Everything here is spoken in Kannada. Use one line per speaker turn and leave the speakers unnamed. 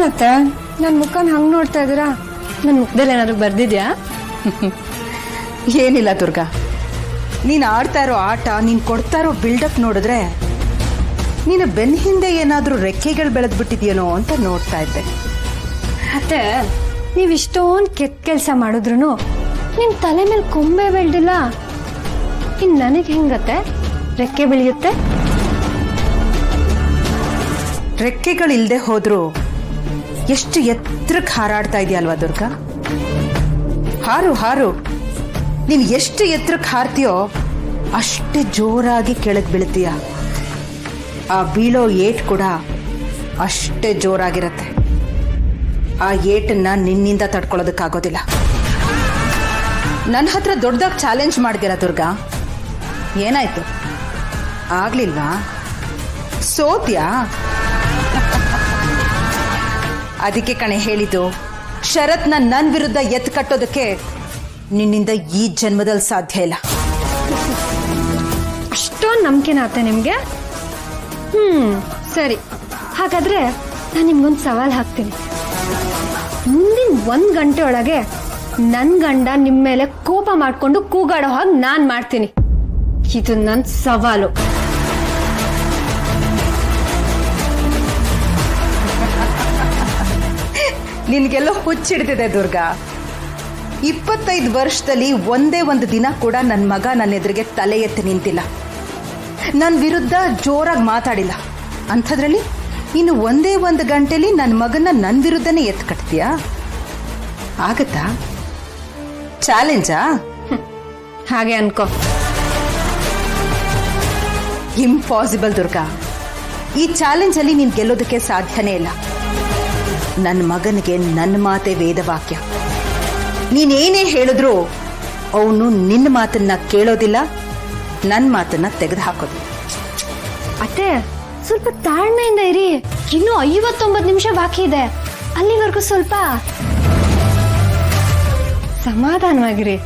ಏನತ್ತೆ ನನ್ನ ಮುಖನ ಹಂಗ್ ನೋಡ್ತಾ ಇದ್ದೀರಾ? ನನ್ನ ಮುಖದಲ್ಲಿ ಏನಾದ್ರು ಬರ್ದಿದ್ಯಾ?
ಏನಿಲ್ಲ ದುರ್ಗಾ, ನೀನು ಆಡ್ತಾ ಇರೋ ಆಟ, ನೀನು ಕೊಡ್ತಾ ಇರೋ ಬಿಲ್ಡಪ್ ನೋಡಿದ್ರೆ ನೀನು ಬೆನ್ನ ಹಿಂದೆ ಏನಾದರೂ ರೆಕ್ಕೆಗಳು ಬೆಳೆದ್ಬಿಟ್ಟಿದ್ಯೇನೋ ಅಂತ ನೋಡ್ತಾ ಇದ್ದೆ.
ಅತ್ತೆ, ನೀವು ಇಷ್ಟೊಂದು ಕೆಟ್ಟ ಕೆಲಸ ಮಾಡಿದ್ರು ನಿಮ್ ತಲೆ ಮೇಲೆ ಕೊಂಬೆ ಬೆಳ್ದಿಲ್ಲ. ಇನ್ ನನಗೆ ಹೆಂಗತ್ತೆ ರೆಕ್ಕೆ ಬೆಳೆಯುತ್ತೆ?
ರೆಕ್ಕೆಗಳಿಲ್ದೆ ಹೋದ್ರೂ ಎಷ್ಟು ಎತ್ತರಕ್ಕೆ ಹಾರಾಡ್ತಾ ಇದೆಯಲ್ವಾ ದುರ್ಗಾ? ಹಾರು ಹಾರು, ನೀನು ಎಷ್ಟು ಎತ್ತರಕ್ಕೆ ಹಾರ್ತೀಯೋ ಅಷ್ಟೇ ಜೋರಾಗಿ ಕೆಳಗೆ ಬೀಳ್ತೀಯ. ಆ ಬೀಳೋ ಏಟ್ ಕೂಡ ಅಷ್ಟೇ ಜೋರಾಗಿರತ್ತೆ. ಆ ಏಟನ್ನ ನಿನ್ನಿಂದ ತಡ್ಕೊಳ್ಳೋದಕ್ಕಾಗೋದಿಲ್ಲ. ನನ್ನ ಹತ್ರ ದೊಡ್ಡದಾಗಿ ಚಾಲೆಂಜ್ ಮಾಡಿದ್ಯಲ್ಲ ದುರ್ಗಾ, ಏನಾಯ್ತು? ಆಗ್ಲಿಲ್ವಾ? ಸೋತ್ಯಾ? ಅದಕ್ಕೆ ಕಣೆ ಹೇಳಿದ್ದು, ಶರತ್ನ ನನ್ನ ವಿರುದ್ಧ ಎತ್ತು ಕಟ್ಟೋದಕ್ಕೆ ನಿನ್ನಿಂದ ಈ ಜನ್ಮದಲ್ಲಿ ಸಾಧ್ಯ ಇಲ್ಲ.
ಅಷ್ಟೊಂದು ನಂಬಿಕೆನ ಆತ ನಿಮ್ಗೆ? ಸರಿ, ಹಾಗಾದ್ರೆ ನಾನು ನಿಮ್ಗೊಂದು ಸವಾಲ್ ಹಾಕ್ತೀನಿ. ಮುಂದಿನ 1 ಗಂಟೆ ಒಳಗೆ ನನ್ನ ಗಂಡ ನಿಮ್ಮ ಮೇಲೆ ಕೋಪ ಮಾಡ್ಕೊಂಡು ಕೂಗಾಡೋ ಹಾಗೆ ನಾನು ಮಾಡ್ತೀನಿ. ಇದು ನನ್ನ ಸವಾಲು.
ನಿನ್ಗೆಲ್ಲೋ ಹುಚ್ಚಿಡ್ತಿದೆ ದುರ್ಗಾ. 25 ವರ್ಷದಲ್ಲಿ ಒಂದೇ ಒಂದು ದಿನ ಕೂಡ ನನ್ನ ಮಗ ನನ್ನ ಎದುರಿಗೆ ತಲೆ ಎತ್ತಿ ನಿಂತಿಲ್ಲ, ನನ್ನ ವಿರುದ್ಧ ಜೋರಾಗಿ ಮಾತಾಡಿಲ್ಲ. ಅಂಥದ್ರಲ್ಲಿ ಇನ್ನು ಒಂದೇ ಒಂದು ಗಂಟೆಲಿ ನನ್ನ ಮಗನ ನನ್ನ ವಿರುದ್ಧನೇ ಎತ್ತು ಕಟ್ತೀಯಾ? ಆಗತ್ತಾ? ಚಾಲೆಂಜಾ?
ಹಾಗೆ ಅನ್ಕೋ.
ಇಂಪಾಸಿಬಲ್ ದುರ್ಗಾ. ಈ ಚಾಲೆಂಜಲ್ಲಿ ನೀನು ಗೆಲ್ಲೋದಕ್ಕೆ ಸಾಧ್ಯನೇ ಇಲ್ಲ. ನನ್ನ ಮಗನಿಗೆ ನನ್ನ ಮಾತೆ ವೇದವಾಕ್ಯ. ನೀನೇನೇ ಹೇಳಿದ್ರು ಅವನು ನಿನ್ನ ಮಾತನ್ನ ಕೇಳೋದಿಲ್ಲ, ನನ್ನ ಮಾತನ್ನ ತೆಗೆದು ಹಾಕೋದಿಲ್ಲ.
ಅತ್ತೆ, ಸ್ವಲ್ಪ ತಾಳ್ಮೆಯಿಂದ ಇರಿ. ಇನ್ನು 59 ನಿಮಿಷ ಬಾಕಿ ಇದೆ. ಅಲ್ಲಿವರೆಗೂ ಸ್ವಲ್ಪ ಸಮಾಧಾನವಾಗಿರಿ.